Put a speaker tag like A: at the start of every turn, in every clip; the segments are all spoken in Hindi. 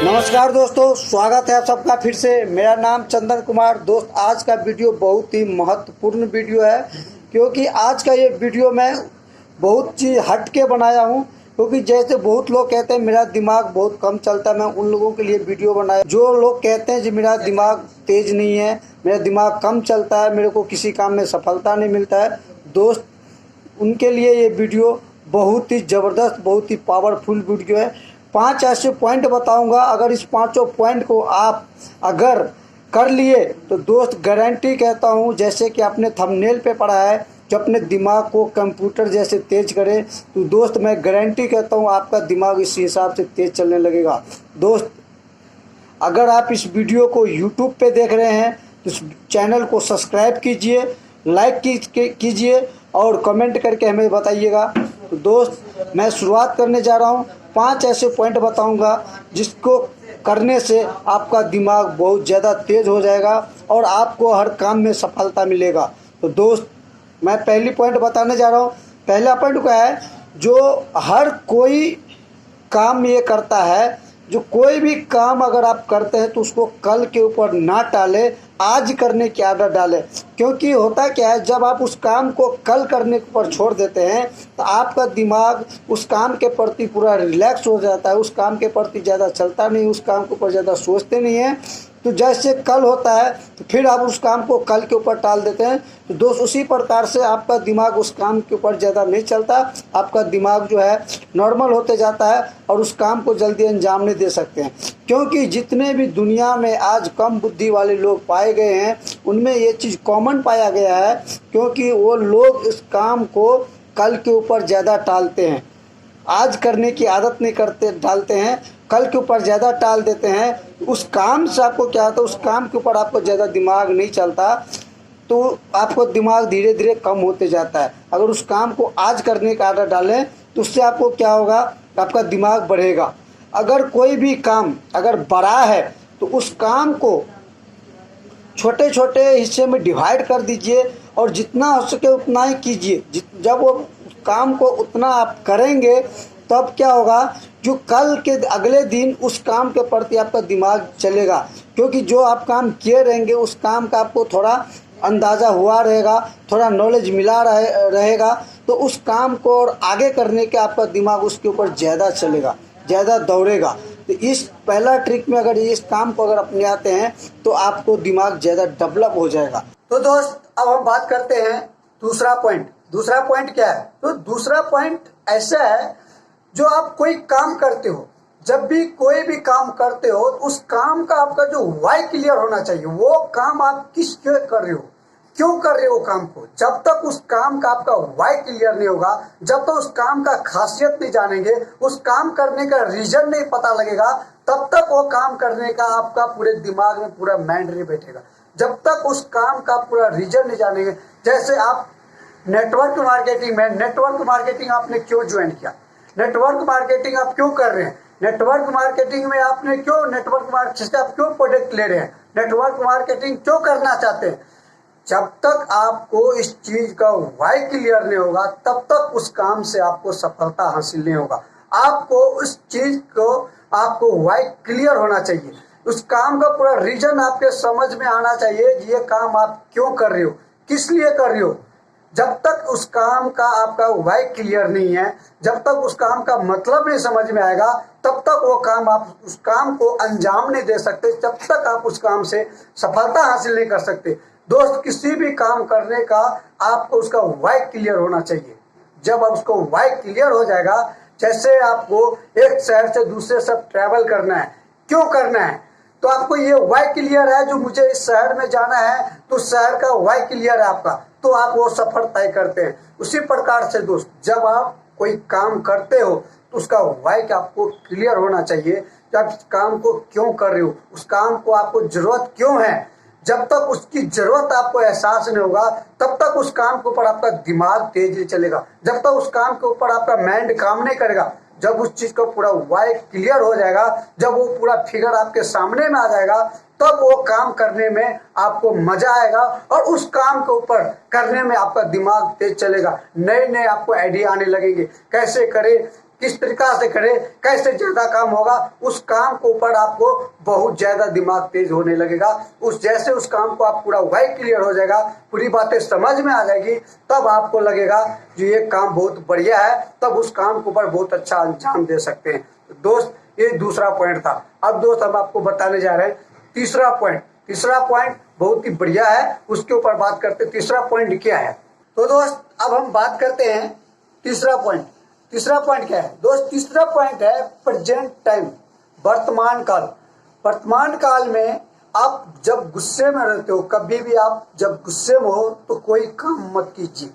A: नमस्कार दोस्तों, स्वागत है आप सबका फिर से। मेरा नाम चंदन कुमार। दोस्त, आज का वीडियो बहुत ही महत्वपूर्ण वीडियो है, क्योंकि आज का ये वीडियो मैं बहुत चीज़ हट के बनाया हूँ। क्योंकि जैसे बहुत लोग कहते हैं मेरा दिमाग बहुत कम चलता है, मैं उन लोगों के लिए वीडियो बनाया। जो लोग कहते हैं जी मेरा दिमाग तेज़ नहीं है, मेरा दिमाग कम चलता है, मेरे को किसी काम में सफलता नहीं मिलता है, दोस्त उनके लिए ये वीडियो बहुत ही ज़बरदस्त, बहुत ही पावरफुल वीडियो है। 5 ऐसे पॉइंट बताऊंगा, अगर इस पांचों पॉइंट को आप अगर कर लिए तो दोस्त गारंटी कहता हूं, जैसे कि आपने थंबनेल पे पढ़ा है कि अपने दिमाग को कंप्यूटर जैसे तेज करें, तो दोस्त मैं गारंटी कहता हूं आपका दिमाग इस हिसाब से तेज चलने लगेगा। दोस्त, अगर आप इस वीडियो को यूट्यूब पे देख रहे हैं तो इस चैनल को सब्सक्राइब कीजिए, लाइक कीजिए और कमेंट करके हमें बताइएगा। तो दोस्त, मैं शुरुआत करने जा रहा हूँ। 5 ऐसे पॉइंट बताऊंगा जिसको करने से आपका दिमाग बहुत ज़्यादा तेज़ हो जाएगा और आपको हर काम में सफलता मिलेगा। तो दोस्त, मैं पहली पॉइंट बताने जा रहा हूँ। पहला पॉइंट क्या है? जो हर कोई काम ये करता है, जो कोई भी काम अगर आप करते हैं तो उसको कल के ऊपर ना टालें, आज करने की आदत डालें। क्योंकि होता क्या है, जब आप उस काम को कल करने के ऊपर छोड़ देते हैं तो आपका दिमाग उस काम के प्रति पूरा रिलैक्स हो जाता है, उस काम के प्रति ज़्यादा चलता नहीं, उस काम के ऊपर ज़्यादा सोचते नहीं हैं। तो जैसे कल होता है तो फिर आप उस काम को कल के ऊपर टाल देते हैं। तो दोस्त, उसी प्रकार से आपका दिमाग उस काम के ऊपर ज़्यादा नहीं चलता, आपका दिमाग जो है नॉर्मल होते जाता है और उस काम को जल्दी अंजाम नहीं दे सकते हैं। क्योंकि जितने भी दुनिया में आज कम बुद्धि वाले लोग पाए गए हैं उनमें ये चीज़ कॉमन पाया गया है, क्योंकि वो लोग इस काम को कल के ऊपर ज़्यादा टालते हैं, आज करने की आदत नहीं करते, डालते हैं, कल के ऊपर ज़्यादा टाल देते हैं। उस काम से आपको क्या होता है, उस काम के ऊपर आपको ज़्यादा दिमाग नहीं चलता, तो आपको दिमाग धीरे धीरे कम होते जाता है। अगर उस काम को आज करने का आदत डालें तो उससे आपको क्या होगा, आपका दिमाग बढ़ेगा। अगर कोई भी काम अगर बड़ा है तो उस काम को छोटे छोटे हिस्से में डिवाइड कर दीजिए और जितना हो सके उतना ही कीजिए। जब वो काम को उतना आप करेंगे तब क्या होगा, जो कल के अगले दिन उस काम के प्रति आपका दिमाग चलेगा। क्योंकि जो आप काम किए रहेंगे उस काम का आपको थोड़ा अंदाज़ा हुआ रहेगा, थोड़ा नॉलेज मिला रहेगा, तो उस काम को और आगे करने के आपका दिमाग उसके ऊपर ज़्यादा चलेगा, ज़्यादा दौड़ेगा। तो इस पहला ट्रिक में अगर इस काम को अगर अपने आते हैं तो आपको दिमाग ज़्यादा डेवलप हो जाएगा। तो दोस्त, अब हम बात करते हैं दूसरा पॉइंट। दूसरा पॉइंट क्या है? तो दूसरा पॉइंट ऐसा है, जो आप कोई काम करते हो, जब भी कोई भी काम करते हो उस काम का आपका जो वाई क्लियर होना चाहिए। वो काम आप किस लिए कर रहे हो, क्यों कर रहे हो काम को। जब तक उस काम का आपका वाई क्लियर नहीं होगा, जब तक उस काम का खासियत नहीं जानेंगे, उस काम करने का रीजन नहीं पता लगेगा, तब तक वो काम करने का आपका पूरे दिमाग में पूरा माइंड नहीं बैठेगा। जब तक उस काम का पूरा रीजन नहीं जानेंगे, जैसे आप नेटवर्क मार्केटिंग में, नेटवर्क मार्केटिंग आपने क्यों ज्वाइन किया, नेटवर्क मार्केटिंग आप क्यों कर रहे हैं, नेटवर्क मार्केटिंग में आपने क्यों नेटवर्क मार्केटिंग से आप क्यों प्रोडक्ट ले रहे हैं, नेटवर्क मार्केटिंग क्यों करना चाहते हैं। जब तक आपको इस चीज का वाई क्लियर नहीं होगा तब तक उस काम से आपको सफलता हासिल नहीं होगा। आपको उस चीज को आपको वाई क्लियर होना चाहिए, उस काम का पूरा रीजन आपके समझ में आना चाहिए। ये काम आप क्यों कर रहे हो, किस लिए कर रहे हो। जब तक उस काम का आपका वाई क्लियर नहीं है, जब तक उस काम का मतलब नहीं समझ में आएगा, तब तक वो काम आप उस काम को अंजाम नहीं दे सकते, जब तक आप उस काम से सफलता हासिल नहीं कर सकते। दोस्त, किसी भी काम करने का आपको उसका वाई क्लियर होना चाहिए। जब आप उसको वाई क्लियर हो जाएगा, जैसे आपको एक शहर से दूसरे शहर ट्रैवल करना है, क्यों करना है, तो आपको ये वाई क्लियर है, जो मुझे इस शहर में जाना है, तो शहर का वाई क्लियर है आपका, तो आप वो सफर तय करते हैं। उसी प्रकार से दोस्त, जब आप कोई काम करते हो तो उसका वाई आपको क्लियर होना चाहिए। जब इस काम को क्यों कर रहे हो, उस काम को आपको जरूरत क्यों है। जब तक उसकी जरूरत आपको एहसास नहीं होगा तब तक उस काम के ऊपर आपका दिमाग तेज नहीं चलेगा, जब तक उस काम के ऊपर आपका माइंड काम नहीं करेगा। जब उस चीज का पूरा वाई क्लियर हो जाएगा, जब वो पूरा फिगर आपके सामने में आ जाएगा, तब वो काम करने में आपको मजा आएगा और उस काम के ऊपर करने में आपका दिमाग तेज चलेगा। नए नए आपको आइडिया आने लगेंगे, कैसे करें, किस तरीका से करें, कैसे ज्यादा काम होगा, उस काम के ऊपर आपको बहुत ज्यादा दिमाग तेज होने लगेगा। उस जैसे उस काम को आप पूरा वाई क्लियर हो जाएगा, पूरी बातें समझ में आ जाएगी, तब आपको लगेगा कि ये काम बहुत बढ़िया है, तब उस काम के ऊपर बहुत अच्छा अंजाम दे सकते हैं। दोस्त ये दूसरा पॉइंट था। अब दोस्त हम आपको बताने जा रहे हैं तीसरा पॉइंट। तीसरा पॉइंट बहुत ही बढ़िया है, उसके ऊपर बात करते हैं तीसरा पॉइंट क्या है। तो दोस्त अब हम बात करते हैं तीसरा पॉइंट। तीसरा पॉइंट क्या है दोस्त? तीसरा पॉइंट है प्रेजेंट टाइम, वर्तमान काल। वर्तमान काल में आप जब गुस्से में रहते हो, कभी भी आप जब गुस्से में हो तो कोई काम मत कीजिए,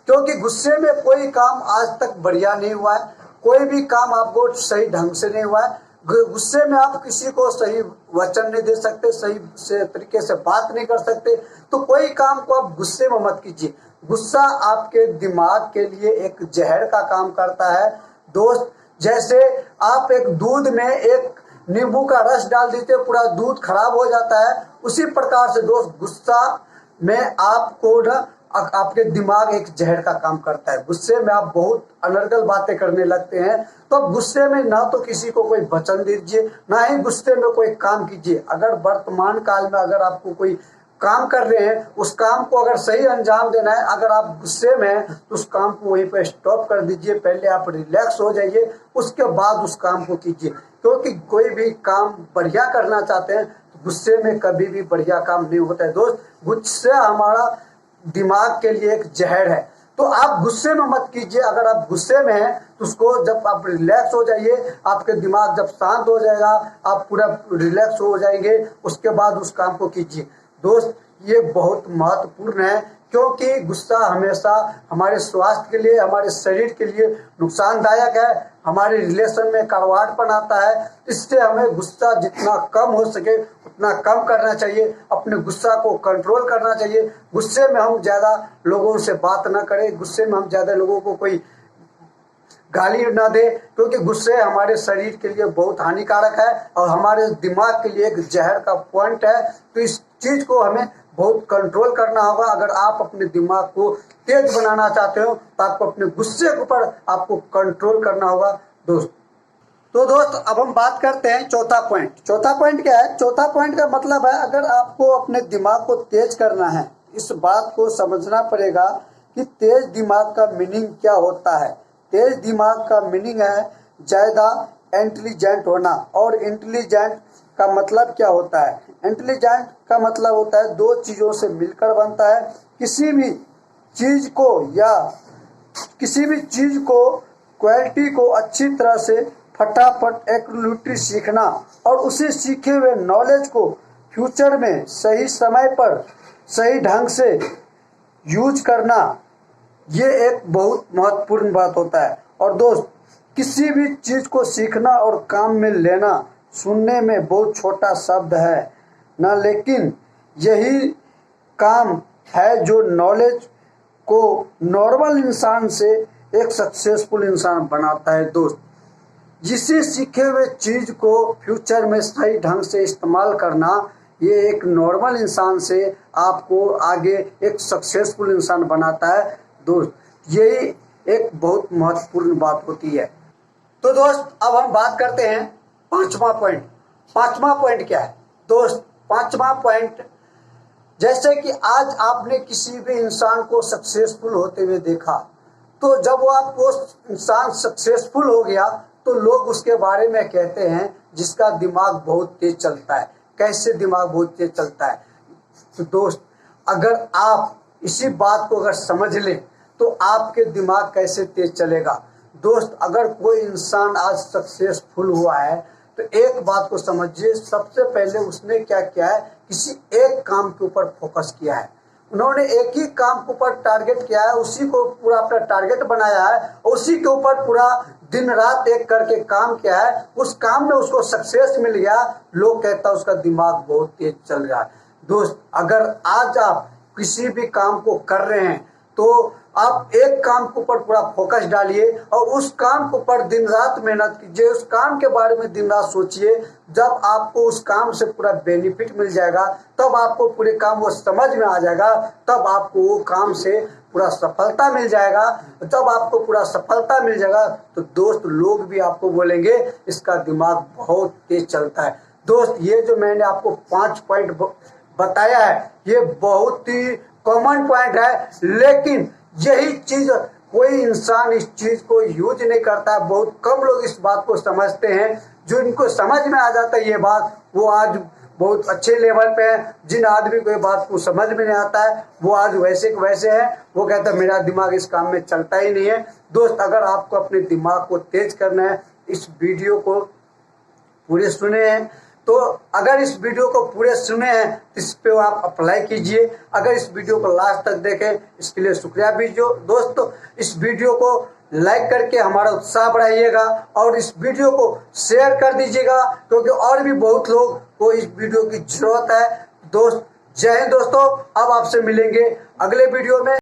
A: क्योंकि गुस्से में कोई काम आज तक बढ़िया नहीं हुआ है, कोई भी काम आपको सही ढंग से नहीं हुआ है। गुस्से में आप किसी को सही वचन नहीं दे सकते, सही से तरीके से बात नहीं कर सकते, तो कोई काम को आप गुस्से में मत कीजिए। गुस्सा आपके दिमाग के लिए एक जहर का काम करता है दोस्त। जैसे आप एक दूध में एक नींबू का रस डाल देते, पूरा दूध खराब हो जाता है, उसी प्रकार से दोस्त गुस्सा में आपको ना आपके दिमाग एक जहर का काम करता है। गुस्से में आप बहुत अनर्गल बातें करने लगते हैं, तो अब गुस्से में ना तो किसी को कोई वचन दीजिए, ना ही गुस्से में कोई काम कीजिए। अगर वर्तमान काल में अगर आपको कोई काम कर रहे हैं, उस काम को अगर सही अंजाम देना है, अगर आप गुस्से में हैं तो उस काम को वहीं पर स्टॉप कर दीजिए। पहले आप रिलैक्स हो जाइए, उसके बाद उस काम को कीजिए, क्योंकि कोई भी काम बढ़िया करना चाहते हैं तो गुस्से में कभी भी बढ़िया काम नहीं होता है दोस्त। गुस्सा हमारा दिमाग के लिए एक जहर है, तो आप गुस्से में मत कीजिए। अगर आप गुस्से में हैं तो उसको जब आप रिलैक्स हो जाइए, आपके दिमाग जब शांत हो जाएगा, आप पूरा रिलैक्स हो जाएंगे, उसके बाद उस काम को कीजिए। दोस्त ये बहुत महत्वपूर्ण है, क्योंकि गुस्सा हमेशा हमारे स्वास्थ्य के लिए, हमारे शरीर के लिए नुकसानदायक है, हमारे रिलेशन में कड़वाहटपन आता है। इससे हमें गुस्सा जितना कम हो सके उतना कम करना चाहिए, अपने गुस्सा को कंट्रोल करना चाहिए। गुस्से में हम ज़्यादा लोगों से बात ना करें, गुस्से में हम ज़्यादा लोगों को कोई गाली ना दे, क्योंकि गुस्से हमारे शरीर के लिए बहुत हानिकारक है और हमारे दिमाग के लिए एक जहर का पॉइंट है। तो इस चीज को हमें बहुत कंट्रोल करना होगा। अगर आप अपने दिमाग को तेज बनाना चाहते हो तो आपको अपने गुस्से के ऊपर आपको कंट्रोल करना होगा दोस्त। तो दोस्त अब हम बात करते हैं चौथा पॉइंट। चौथा पॉइंट क्या है? चौथा पॉइंट का मतलब है, अगर आपको अपने दिमाग को तेज करना है, इस बात को समझना पड़ेगा कि तेज दिमाग का मीनिंग क्या होता है। तेज दिमाग का मीनिंग है ज़्यादा इंटेलिजेंट होना। और इंटेलिजेंट का मतलब क्या होता है? इंटेलिजेंट का मतलब होता है दो चीज़ों से मिलकर बनता है। किसी भी चीज़ को या किसी भी चीज़ को, क्वालिटी को अच्छी तरह से फटाफट एक्यूरेटली सीखना और उसी सीखे हुए नॉलेज को फ्यूचर में सही समय पर सही ढंग से यूज करना, ये एक बहुत महत्वपूर्ण बात होता है। और दोस्त किसी भी चीज़ को सीखना और काम में लेना सुनने में बहुत छोटा शब्द है ना, लेकिन यही काम है जो नॉलेज को नॉर्मल इंसान से एक सक्सेसफुल इंसान बनाता है दोस्त। जिसे सीखे हुए चीज़ को फ्यूचर में सही ढंग से इस्तेमाल करना, ये एक नॉर्मल इंसान से आपको आगे एक सक्सेसफुल इंसान बनाता है दोस्त। यही एक बहुत महत्वपूर्ण बात होती है। तो दोस्त अब हम बात करते हैं पांचवा पॉइंट। पांचवा पॉइंट क्या है दोस्त? पांचवा पॉइंट, जैसे कि आज आपने किसी भी इंसान को सक्सेसफुल होते हुए देखा, तो जब वो इंसान सक्सेसफुल हो गया तो लोग उसके बारे में कहते हैं जिसका दिमाग बहुत तेज चलता है। कैसे दिमाग बहुत तेज चलता है? तो दोस्त अगर आप इसी बात को अगर समझ लें तो आपके दिमाग कैसे तेज चलेगा। दोस्त अगर कोई इंसान आज सक्सेसफुल हुआ है तो एक बात को समझिए, सबसे पहले उसने क्या किया है, किसी एक काम के ऊपर फोकस किया है। उन्होंने एक ही काम के ऊपर टारगेट किया है, उसी को पूरा अपना टारगेट बनाया है, उसी के ऊपर पूरा दिन रात एक करके काम किया है। उस काम में उसको सक्सेस मिल गया, लोग कहता है उसका दिमाग बहुत तेज चल रहा है। दोस्त अगर आज आप किसी भी काम को कर रहे हैं तो आप एक काम के ऊपर पूरा फोकस डालिए और उस काम के ऊपर दिन रात मेहनत कीजिए, उस काम के बारे में दिन रात सोचिए। जब आपको उस काम से पूरा बेनिफिट मिल जाएगा, तब आपको पूरे काम वो समझ में आ जाएगा, तब आपको वो काम से पूरा सफलता मिल जाएगा। जब आपको पूरा सफलता मिल जाएगा तो दोस्त लोग भी आपको बोलेंगे इसका दिमाग बहुत तेज चलता है। दोस्त, ये जो मैंने आपको 5 पॉइंट बताया है, ये बहुत ही कॉमन पॉइंट है, लेकिन यही चीज कोई इंसान इस चीज को यूज नहीं करता है। बहुत कम लोग इस बात को समझते हैं। जो इनको समझ में आ जाता है ये बात, वो आज बहुत अच्छे लेवल पे है। जिन आदमी को ये बात को समझ में नहीं आता है, वो आज वैसे के वैसे है। वो कहता है मेरा दिमाग इस काम में चलता ही नहीं है। दोस्त, अगर आपको अपने दिमाग को तेज करना है, इस वीडियो को पूरे सुने हैं, तो अगर इस वीडियो को पूरे सुने हैं तो इस पे आप अप्लाई कीजिए। अगर इस वीडियो को लास्ट तक देखें, इसके लिए शुक्रिया बीजिए। दोस्तों, इस वीडियो को लाइक करके हमारा उत्साह बढ़ाइएगा और इस वीडियो को शेयर कर दीजिएगा, क्योंकि और भी बहुत लोग को इस वीडियो की जरूरत है। दोस्त, जय हिंद दोस्तों। अब आपसे मिलेंगे अगले वीडियो में।